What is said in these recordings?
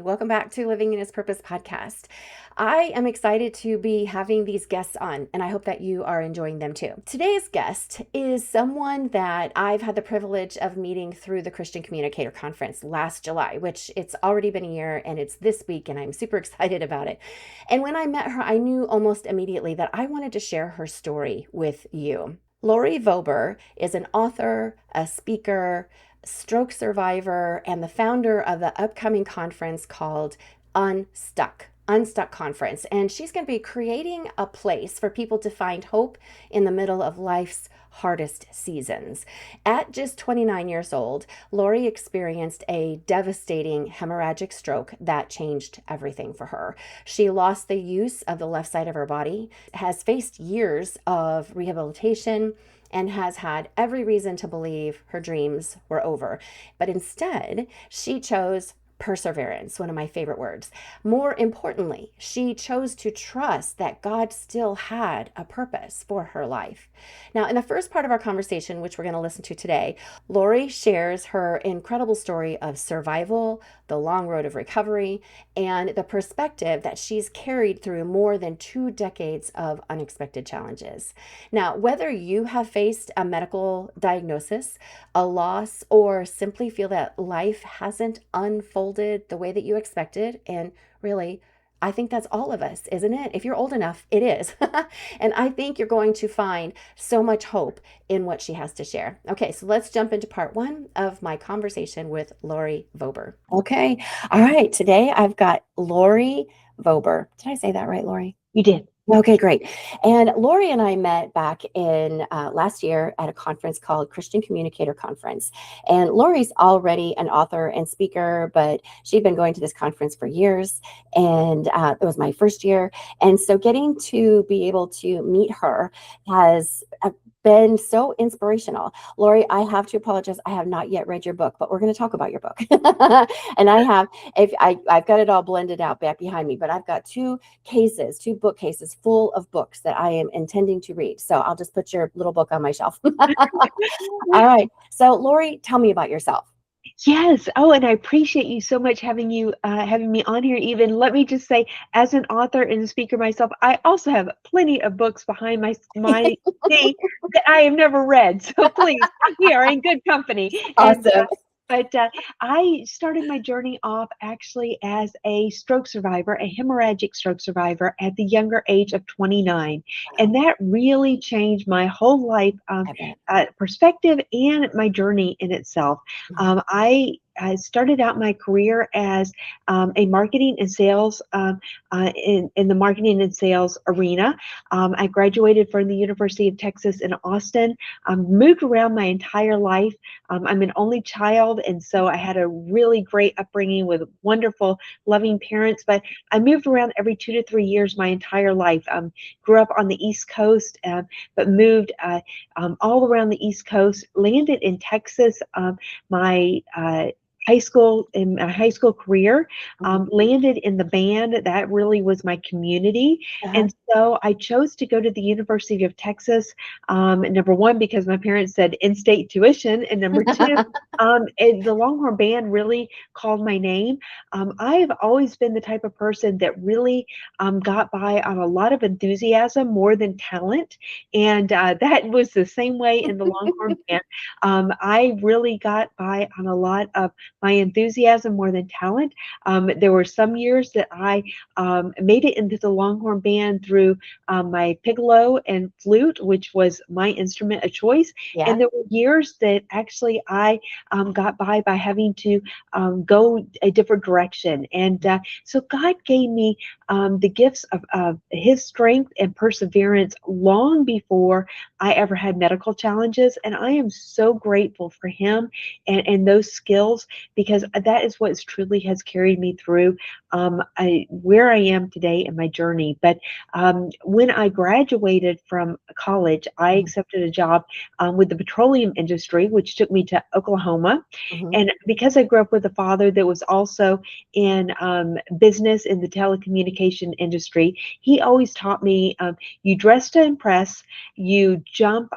Welcome back to Living in His Purpose podcast. I am excited to be having these guests on, and I hope that you are enjoying them too. Today's guest is someone that I've had the privilege of meeting through the Christian Communicator Conference last July, which it's already been a year and it's this week, and I'm super excited about it. And when I met her, I knew almost immediately that I wanted to share her story with you. LoriVober is an author, a speaker, stroke survivor, and the founder of the upcoming conference called UNSTUCK Conference. And she's going to be creating a place for people to find hope in the middle of life's hardest seasons. At just 29 years old, Lori experienced a devastating hemorrhagic stroke that changed everything for her. She lost the use of the left side of her body, has faced years of rehabilitation, and has had every reason to believe her dreams were over. But instead, she chose perseverance, one of my favorite words. More importantly, she chose to trust that God still had a purpose for her life. Now, in the first part of our conversation, which we're going to listen to today, Lori shares her incredible story of survival, the long road of recovery, and the perspective that she's carried through more than 2 decades of unexpected challenges. Now, whether you have faced a medical diagnosis, a loss, or simply feel that life hasn't unfolded the way that you expected, and really, I think that's all of us, isn't it? If you're old enough, it is. And I think you're going to find so much hope in what she has to share. Okay, so let's jump into part 1 of my conversation with LoriVober. Okay, all right. Today I've got LoriVober. Did I say that right, Lori? You did. Okay, great. And Lori and I met back in last year at a conference called Christian Communicator Conference. And Lori's already an author and speaker, but she'd been going to this conference for years. And it was my first year. And so getting to be able to meet her has been so inspirational. Lori, I have to apologize. I have not yet read your book, but we're going to talk about your book. And I've got it all blended out back behind me, but I've got two bookcases full of books that I am intending to read. So I'll just put your little book on my shelf. All right. So Lori, tell me about yourself. Yes. Oh, and I appreciate you so much having me on here. Even let me just say, as an author and a speaker myself, I also have plenty of books behind my seat that I have never read. So please, we are in good company. Awesome. But I started my journey off actually as a stroke survivor, a hemorrhagic stroke survivor at the younger age of 29. And that really changed my whole life perspective and my journey in itself. I started out my career as a marketing and sales in the marketing and sales arena. I graduated from the University of Texas in Austin, moved around my entire life. I'm an only child, and so I had a really great upbringing with wonderful, loving parents, but I moved around every 2 to 3 years my entire life. Grew up on the East Coast, but moved all around the East Coast, landed in Texas. My high school career, landed in the band. That really was my community. And so I chose to go to the University of Texas, number one, because my parents said in-state tuition, and number two, and the Longhorn Band really called my name. I've always been the type of person that really got by on a lot of enthusiasm more than talent, and that was the same way in the Longhorn Band. I really got by on a lot of my enthusiasm more than talent. There were some years that I made it into the Longhorn Band through my piccolo and flute, which was my instrument of choice. Yeah. And there were years that actually I got by having to go a different direction. And so God gave me the gifts of His strength and perseverance long before I ever had medical challenges. And I am so grateful for Him and those skills, because that is what truly has carried me through where I am today in my journey. But when I graduated from college, I accepted a job with the petroleum industry, which took me to Oklahoma. And because I grew up with a father that was also in business in the telecommunication industry, he always taught me, you dress to impress, you jump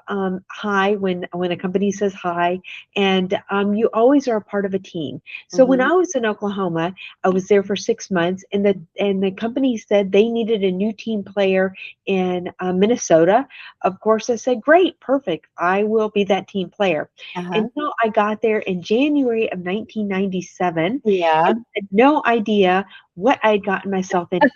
high when a company says hi, and you always are a part of a team. training. So when Mm-hmm. I was in Oklahoma, I was there for 6 months, and the company said they needed a new team player in Minnesota. Of course, I said, "Great, perfect. I will be that team player." Uh-huh. Until I got there in January of 1997, Yeah. and had no idea what I had gotten myself into,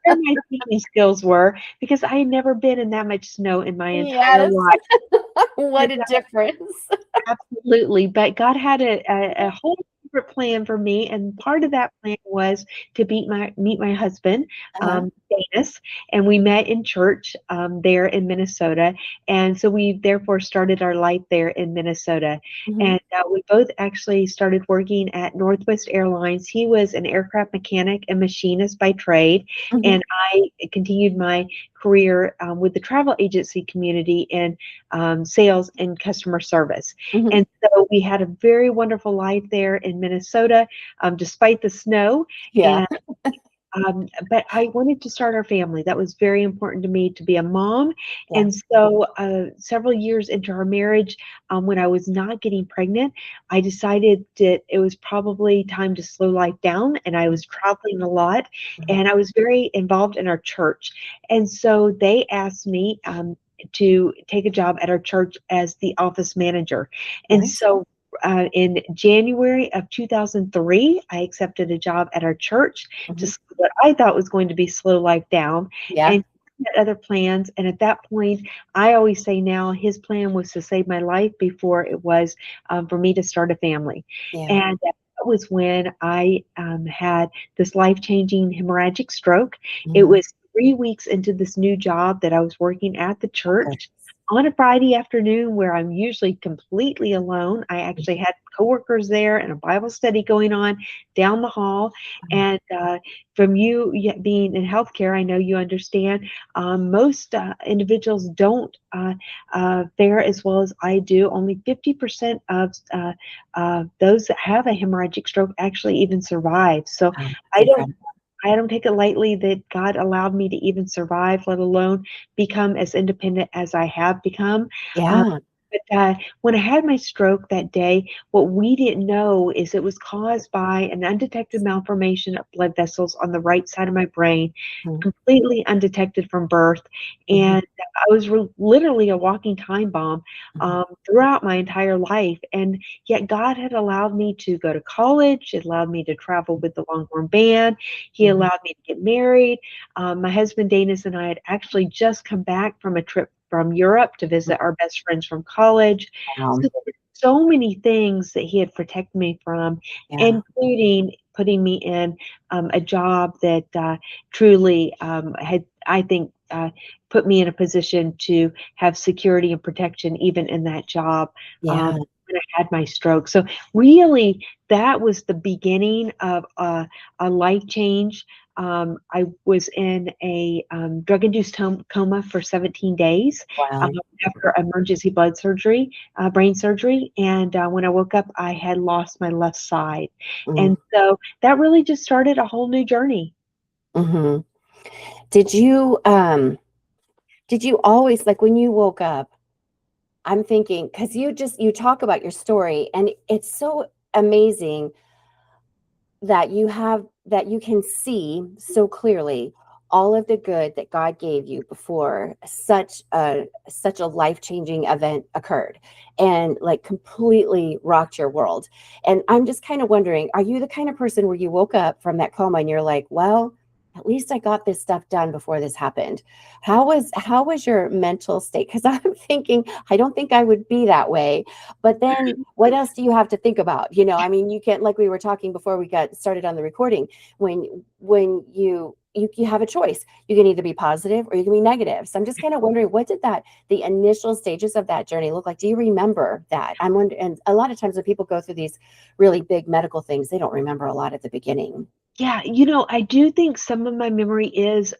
where my skiing skills were, because I had never been in that much snow in my entire Yes. life. What And a difference. absolutely, but God had a whole secret plan for me, and part of that plan was to meet my husband, Uh-huh. Danis, and we met in church there in Minnesota, and so we therefore started our life there in Minnesota, Mm-hmm. and we both actually started working at Northwest Airlines. He was an aircraft mechanic and machinist by trade, Mm-hmm. and I continued my career with the travel agency community in sales and customer service. Mm-hmm. And so we had a very wonderful life there in Minnesota, despite the snow. Yeah. And but I wanted to start our family. That was very important to me to be a mom. Yeah. And so several years into our marriage, when I was not getting pregnant, I decided that it was probably time to slow life down. And I was traveling a lot, Mm-hmm. and I was very involved in our church. And so they asked me to take a job at our church as the office manager. And Nice. so in January of 2003, I accepted a job at our church to Mm-hmm. what I thought was going to be slow life down, Yeah. and he had other plans. And at that point, I always say now, his plan was to save my life before it was for me to start a family. Yeah. And that was when I had this life-changing hemorrhagic stroke. It Mm-hmm. was 3 weeks into this new job that I was working at the Oh, good. church on a Friday afternoon where I'm usually completely alone. I actually had coworkers there and a Bible study going on down the hall. Mm-hmm. And from you being in healthcare, I know you understand most individuals don't fare as well as I do. Only 50% of those that have a hemorrhagic stroke actually even survive. So Wow. It's I don't incredible. I don't take it lightly that God allowed me to even survive, let alone become as independent as I have become. Um, Yeah. but when I had my stroke that day, what we didn't know is it was caused by an undetected malformation of blood vessels on the right side of my brain, Mm-hmm. completely undetected from birth. Mm-hmm. And I was literally a walking time bomb Mm-hmm. throughout my entire life. And yet God had allowed me to go to college, it allowed me to travel with the Longhorn Band. He Mm-hmm. allowed me to get married. My husband Danis and I had actually just come back from a trip from Europe to visit our best friends from college. So Wow. there were so many things that he had protected me from, Yeah. including putting me in a job that truly had, I think, put me in a position to have security and protection even in that job Yeah. when I had my stroke. So really, that was the beginning of a life change. I was in a drug-induced coma for 17 days Wow. after emergency blood surgery, brain surgery. And when I woke up, I had lost my left side. Mm. And so that really just started a whole new journey. Mm-hmm. Did you did you always like when you woke up, I'm thinking, because you talk about your story and it's so amazing that you can see so clearly all of the good that God gave you before such a life-changing event occurred and like completely rocked your world. And I'm just kind of wondering, are you the kind of person where you woke up from that coma and you're like, well, at least I got this stuff done before this happened? How was your mental state? Because I'm thinking, I don't think I would be that way. But then what else do you have to think about? I mean, you can't, like we were talking before we got started on the recording, when you have a choice. You can either be positive or you can be negative. So I'm just kind of wondering, what did the initial stages of that journey look like? Do you remember that? I'm wondering, and a lot of times when people go through these really big medical things, they don't remember a lot at the beginning. Yeah, I do think some of my memory is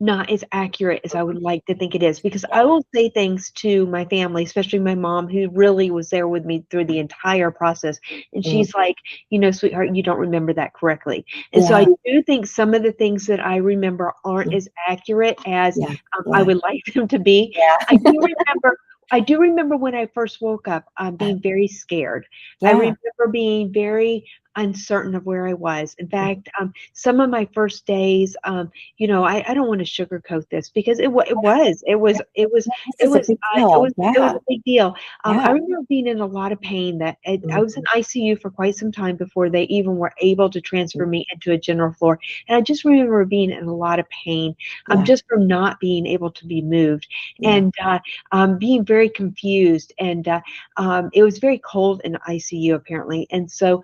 not as accurate as I would like to think it is, because Yeah. I will say things to my family, especially my mom, who really was there with me through the entire process. And Mm. she's like, sweetheart, you don't remember that correctly. And so I Yeah. do think some of the things that I remember aren't Mm. as accurate as Yeah. I Yeah. would like them to be. I Yeah. do remember. I do remember when I first woke up, being very scared. I Yeah. remember being very uncertain of where I was. In fact, some of my first days, I don't want to sugarcoat this because This is a big deal. it was Yeah. a big deal. I Yeah. remember being in a lot of pain. I was in Mhm. ICU for quite some time before they even were able to transfer me into a general floor. And I just remember being in a lot of pain, Yeah. just from not being able to be moved, Yeah. and being very confused. And it was very cold in ICU apparently, and so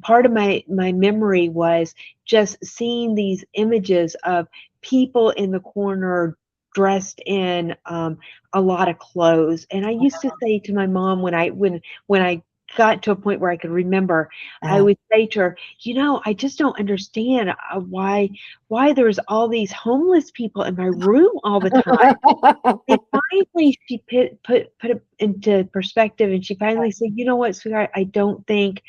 part of my memory was just seeing these images of people in the corner dressed in a lot of clothes. And I used to say to my mom when I got to a point where I could remember, I Yeah. would say to her, I just don't understand why there's all these homeless people in my room all the time. And finally, she put it into perspective, and she finally said, "You know what, sweetheart? I don't think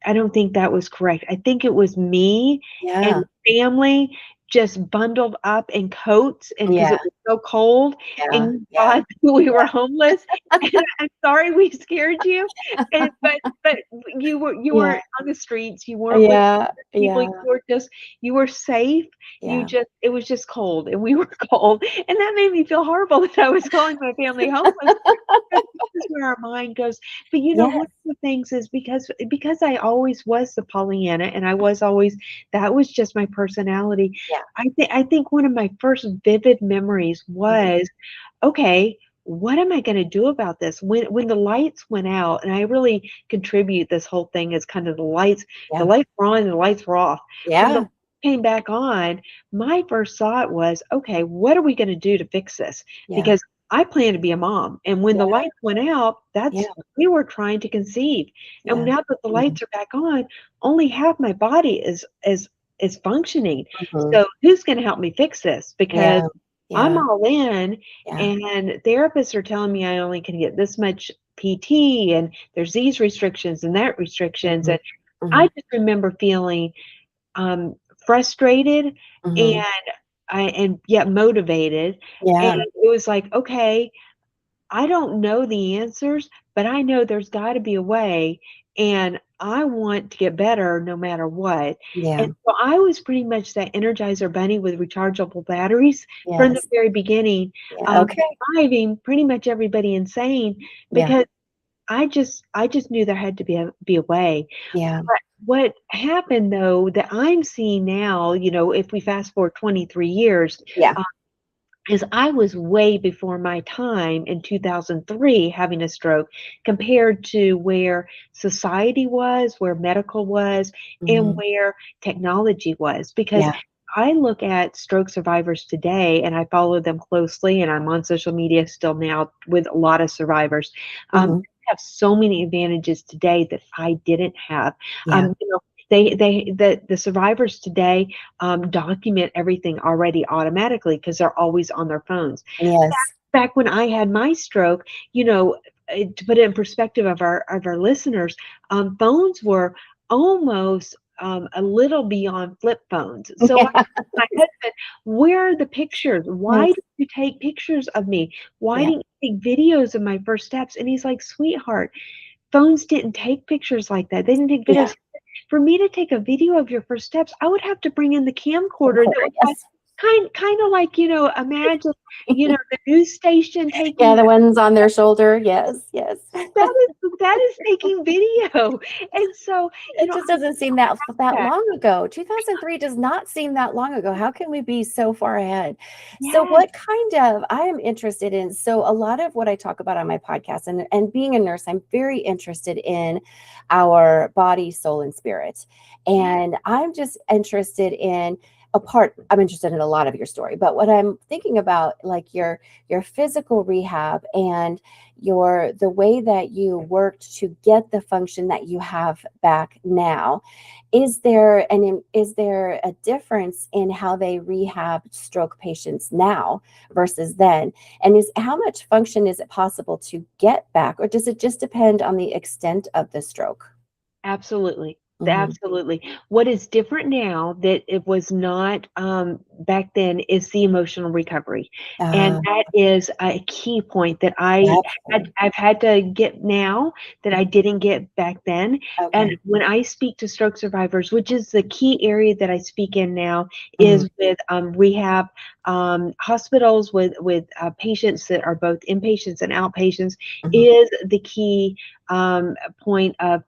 that was correct. I think it was me Yeah. and family just bundled up in coats, and because Yeah. it was so cold, and Yeah. you Yeah. thought we were homeless, and I'm sorry we scared you, and but you Yeah. weren't on the streets, you weren't with Yeah. people, Yeah. you were safe. Yeah. It was just cold, and we were cold, and that made me feel horrible that I was calling my family homeless. This is where our mind goes. But one Yes. of the things is because I always was the Pollyanna, and I was always that was just my personality. Yeah. I think one of my first vivid memories Mhm. was, okay, what am I going to do about this? When the lights went out, and I really contribute this whole thing as kind of the Yeah. lights were on and the lights were off. When the Yeah. lights came back on, my first thought was, okay, what are we going to do to fix this? Yeah. Because I plan to be a mom, and when Yeah. the lights went out, Yeah. we were trying to conceive. And Yeah. now that the Mhm. lights are back on, only half my body is functioning. Mhm. So who's going to help me fix this? Because Yeah. I'm Yeah. all in, Yeah. and therapists are telling me I only can get this much PT, and there's these restrictions and that restrictions. Mhm. And I Mhm. just remember feeling um, frustrated, and Mhm. and yet motivated. And Yeah. it was like, okay, I don't know the answers, but I know there's got to be a way, and I want to get better no matter what. And Yeah. so I was pretty much that Energizer bunny with rechargeable batteries from the Yes. very beginning, Yeah. Okay. driving pretty much everybody insane Yeah. because I just knew there had to be a way. Yeah. But what happened though that I'm seeing now, if we fast forward 23 years, Yeah. is I was way before my time in 2003 having a stroke compared to where society was, where medical was, and Mhm. where technology was. Because Yeah. I look at stroke survivors today and I follow them closely, and I'm on social media still now with a lot of survivors. Mhm. They have so many advantages today that I didn't have. Yeah. The survivors today document everything already automatically because they're always on their phones. Yes. Back when I had my stroke, to put it in perspective of our listeners, phones were almost a little beyond flip phones. So I Yeah. asked my husband, "Where are the pictures? Why Yes. did you take pictures of me? Why Yeah. didn't you take videos of my first steps?" And he's like, "Sweetheart, phones didn't take pictures like that. They didn't take Yeah. videos. For me to take a video of your first steps, I would have to bring in the camcorder that Recorder. would have Yes. kind of like, imagine, the news station Yeah. taking The ones on their shoulder. Yes. Yes. that is taking video. And so, It just doesn't seem that I long ago. 2003 does not seem that long ago. How can we be so far ahead? So yes, what kind of I am interested in, so a lot of what I talk about on my podcast and being a nurse, I'm very interested in our body, soul, and spirit. yes, And I'm just interested in I'm interested in a lot of your story, but what I'm thinking about, like your physical rehab and the way that you worked to get the function that you have back now. Is there a difference in how they rehab stroke patients now versus then? And is how much function is it possible to get back, or does it just depend on the extent of the stroke? absolutely. Mhm. Absolutely. What is different now that it was not back then is the emotional recovery. And Uh, that is a key point that Definitely. I've had to get now that I didn't get back then. And Okay. when I speak to stroke survivors, which is the key area that I speak in now, Mhm. is with rehab hospitals with patients that are both inpatients and outpatients, Mhm. is the key point of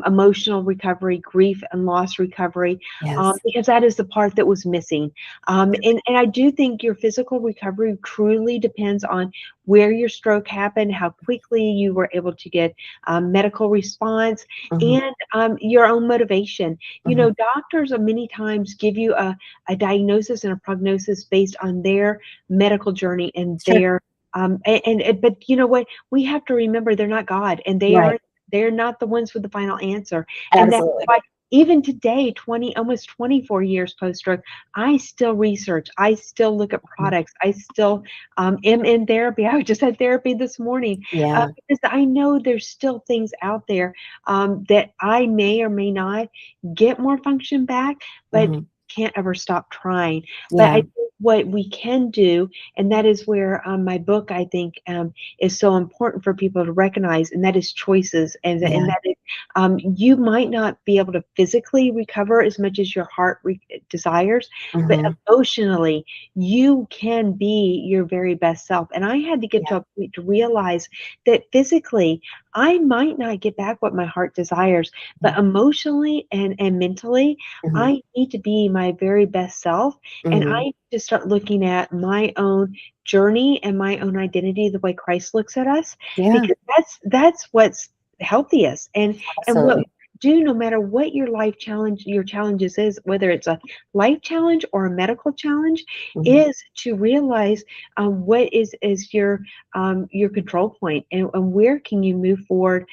emotional recovery, grief and loss recovery, Yes. because that is the part that was missing. And I do think your physical recovery truly depends on where your stroke happened, how quickly you were able to get medical response, Mhm. and your own motivation. You Mhm. know, doctors many times give you a diagnosis and a prognosis based on their medical journey and Sure. their but you know what? We have to remember they're not God, and Right. they're not the ones with the final answer. And that's Absolutely. why even today, almost 24 years post-stroke, I still research. I still look at Mhm. products. I still am in therapy. I just had therapy this morning Yeah. because I know there's still things out there that I may or may not get more function back, but Mhm. can't ever stop trying. But I Yeah. think what we can do, and that is where my book, I think, is so important for people to recognize, and that is choices. And Yeah. that is, you might not be able to physically recover as much as your heart desires, but Mhm. emotionally, you can be your very best self. And I had to get Yeah. to a point to realize that physically, I might not get back what my heart desires, but Mhm. emotionally and mentally, Mhm. I need to be my very best self. And I Mhm. need to start looking at my own journey and my own identity the way Christ looks at us, Yeah. because that's what's healthiest. And what Absolutely. do, no matter what your life challenge, your challenges is, whether it's a life challenge or a medical challenge, Mhm. is to realize what is your control point, and where can you move forward,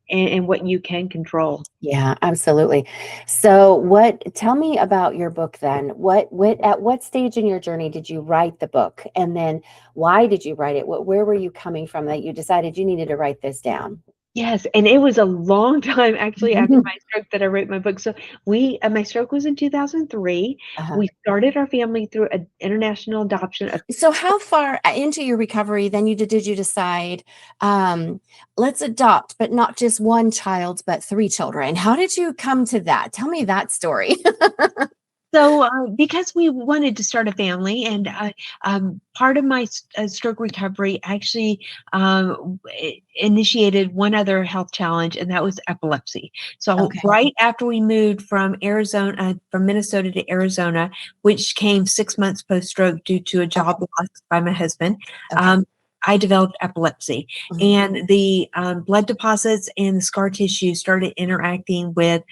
and what you can control. Yeah, absolutely. So tell me about your book then. At what stage in your journey did you write the book? And then why did you write it? Where were you coming from that you decided you needed to write this down? Yes, and it was a long time actually after my stroke that I wrote my book. So my stroke was in 2003. Uh-huh. We started our family through an international adoption of. So how far into your recovery then did you decide, um, let's adopt, but not just one child, but three children? How did you come to that? Tell me that story. So, because we wanted to start a family, and part of my stroke recovery actually initiated one other health challenge, and that was epilepsy. So, Okay. right after we moved from Minnesota to Arizona, which came 6 months post stroke due to a Okay. job loss by my husband, Okay. I developed epilepsy, Mhm. and the blood deposits and the scar tissue started interacting with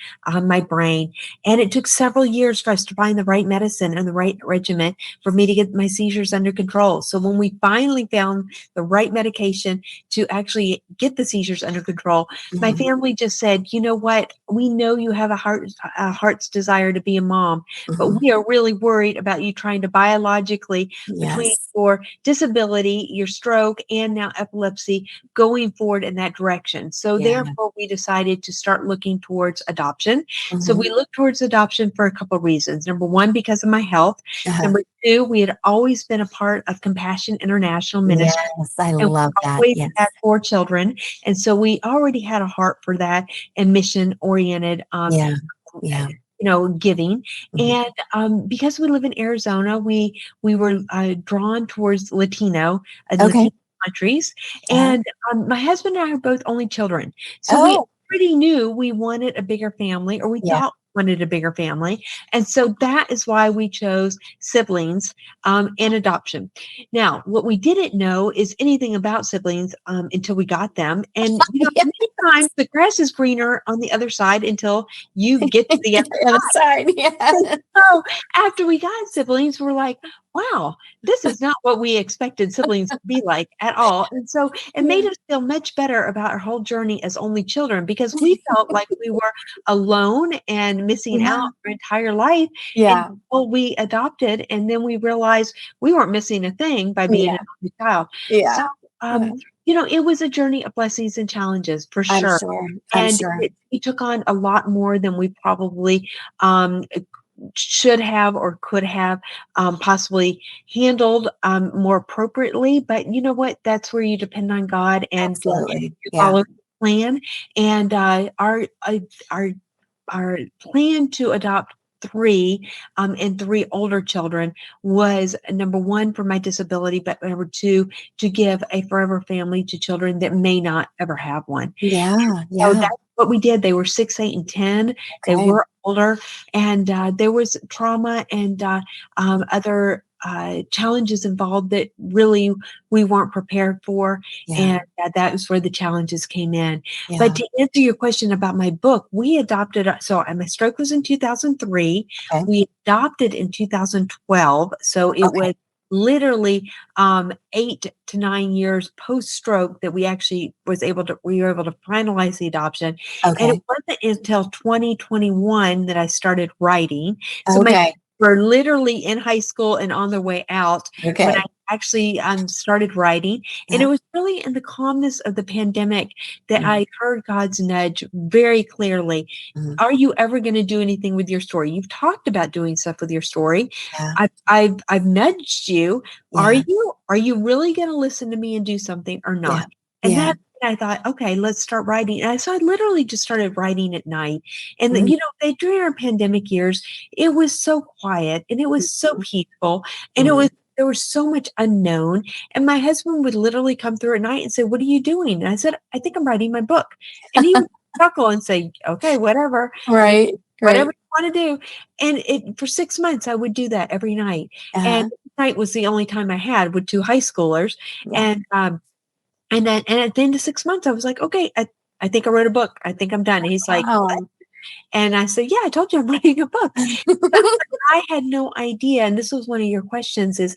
my brain, and it took several years for us to find the right medicine and the right regimen for me to get my seizures under control. So when we finally found the right medication to actually get the seizures under control, my Mhm. family just said, "You know what? We know you have a heart's desire to be a mom, but Mhm. we are really worried about you trying to biologically, between Yes. your disability, your stroke, and now epilepsy, going forward in that direction." So Yeah. therefore, we decided to start looking towards adoption. So Mhm. we looked towards adoption for a couple of reasons. Number one, because of my health. Uh-huh. Number two, we had always been a part of Compassion International Ministry, Yes, I and love we that. always had Yes. 4 children. And so we already had a heart for that and mission oriented, Yeah. Yeah. giving. Mhm. And because we live in Arizona, we were drawn towards Okay. Latino countries. Uh-huh. And my husband and I are both only children, so we Oh, already knew we wanted a bigger family, or we yeah. thought we wanted a bigger family, and so that is why we chose siblings and adoption. Now, what we didn't know is anything about siblings until we got them, and Yeah. many times the grass is greener on the other side until you get to the Get the other side. and Yeah. so after we got siblings, we're like, wow, this is not what we expected siblings to be like at all. And so it made Yeah. us feel much better about our whole journey as only children, because we felt like we were alone and missing out Yeah. our entire life Yeah. until we adopted. And then we realized we weren't missing a thing by being Yeah. an only child. So Yeah. um, Yeah. it was a journey of blessings and challenges for I'm sure. sure. I'm And sure. we took on a lot more than we probably um, should have or could have possibly handled more appropriately. But you know what? That's where you depend on God and Absolutely. you Yeah. follow the plan. And our our plan to adopt three and three older children was number one for my disability, but number two to give a forever family to children that may not ever have one. Yeah. So Yeah. that's what we did. They were 6, 8, and 10. They Okay. were older, and there was trauma and other challenges involved that really we weren't prepared for, Yeah. and that was where the challenges came in. But Yeah. to answer your question about my book, we adopted. So my stroke was in 2003. Okay. We adopted in 2012. So it Okay. was literally 8 to 9 years post stroke that we were able to finalize the adoption. And it Okay. wasn't until 2021 that I started writing. So my Okay. kids were literally in high school and on their way out when I Okay. actually started writing. And it Yeah. was really in the calmness of the pandemic that Mhm. I heard God's nudge very clearly. Mhm. Are you ever going to do anything with your story? You've talked about doing stuff with your story. Yeah. I've nudged you. Yeah. Are you really going to listen to me and do something or Yeah. not? And Yeah. that I thought, okay, let's start writing. So I literally just started writing at night. And Mhm. during our pandemic years, it was so quiet and it was so Mhm. peaceful and Mhm. there was so much unknown. And my husband would literally come through at night and say, "What are you doing?" And I said, "I think I'm writing my book." And he would chuckle and say, "Okay, whatever, Right. whatever Right. you want to do." And for 6 months, I would do that every night. Uh-huh. And night was the only time I had with two high schoolers. Yeah. And at the end of 6 months, I was like, "Okay, I think I wrote a book. I think I'm done." And he's like, "What?" Wow. And I said, "Yeah, I told you I'm writing a book." I had no idea, and this was one of your questions is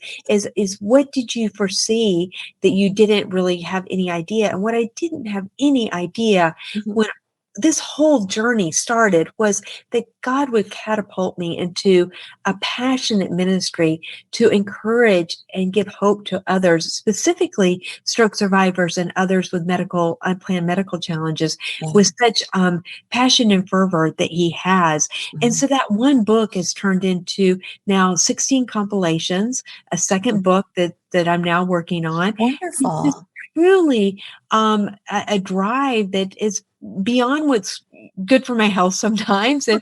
what did you foresee that you didn't really have any idea? And what I didn't have any idea Mhm. when this whole journey started was that God would catapult me into a passionate ministry to encourage and give hope to others, specifically stroke survivors and others with unplanned medical challenges, Yeah. with such passion and fervor that He has. And Mhm. so that one book has turned into now 16 compilations, a second book that I'm now working on. It's just Wonderful. truly a drive that is beyond what's good for my health sometimes, and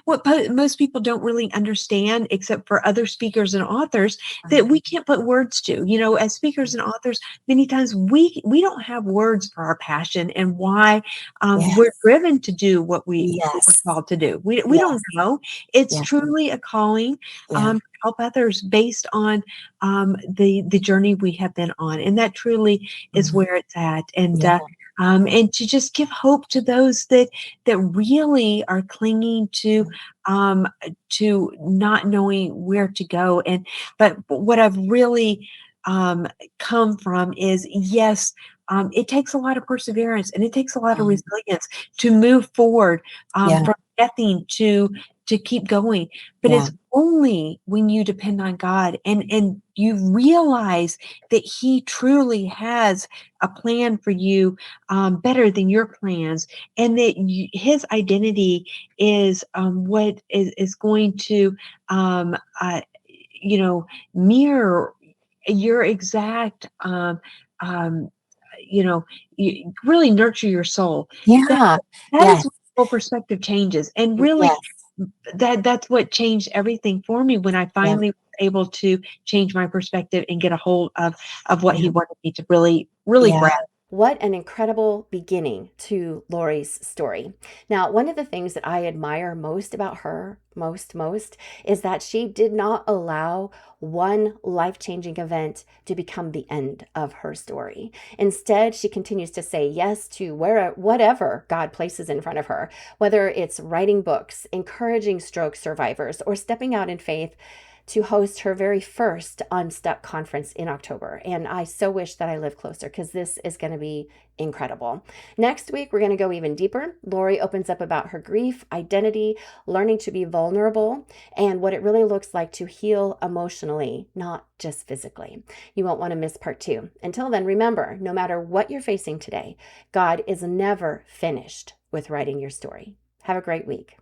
what most people don't really understand, except for other speakers and authors, that Mhm. we can't put words to. As speakers and authors, many times we don't have words for our passion and why we're Yes. driven to do what we're Yes. called to do. We don't Yes. know. It's Yeah. truly a calling Yeah. to help others based on the journey we have been on, and that truly is Mhm. where it's at. Yeah. And to just give hope to those that really are clinging to not knowing where to go. But what I've really come from is, yes, it takes a lot of perseverance and it takes a lot of Mhm. resilience to move forward Yeah. from nothing to keep going. But Yeah. it's only when you depend on God and you realize that He truly has a plan for you, better than your plans, and that His identity is what is going to um, uh, you know mirror your exact um, you know really nurture your soul. that Yeah. that is Yes. when the whole perspective changes, and really Yes. that's what changed everything for me when I Yeah. finally was able to change my perspective and get a hold of what Yeah. He wanted me to really Yeah. grasp. What an incredible beginning to Lori's story. Now, one of the things that I admire most about her, most, is that she did not allow one life-changing event to become the end of her story. Instead, she continues to say yes to whatever God places in front of her, whether it's writing books, encouraging stroke survivors, or stepping out in faith to host her very first UNSTUCK Conference in October. And I so wish that I lived closer because this is going to be incredible. Next week, we're going to go even deeper. Lori opens up about her grief, identity, learning to be vulnerable, and what it really looks like to heal emotionally, not just physically. You won't want to miss part 2. Until then, remember, no matter what you're facing today, God is never finished with writing your story. Have a great week.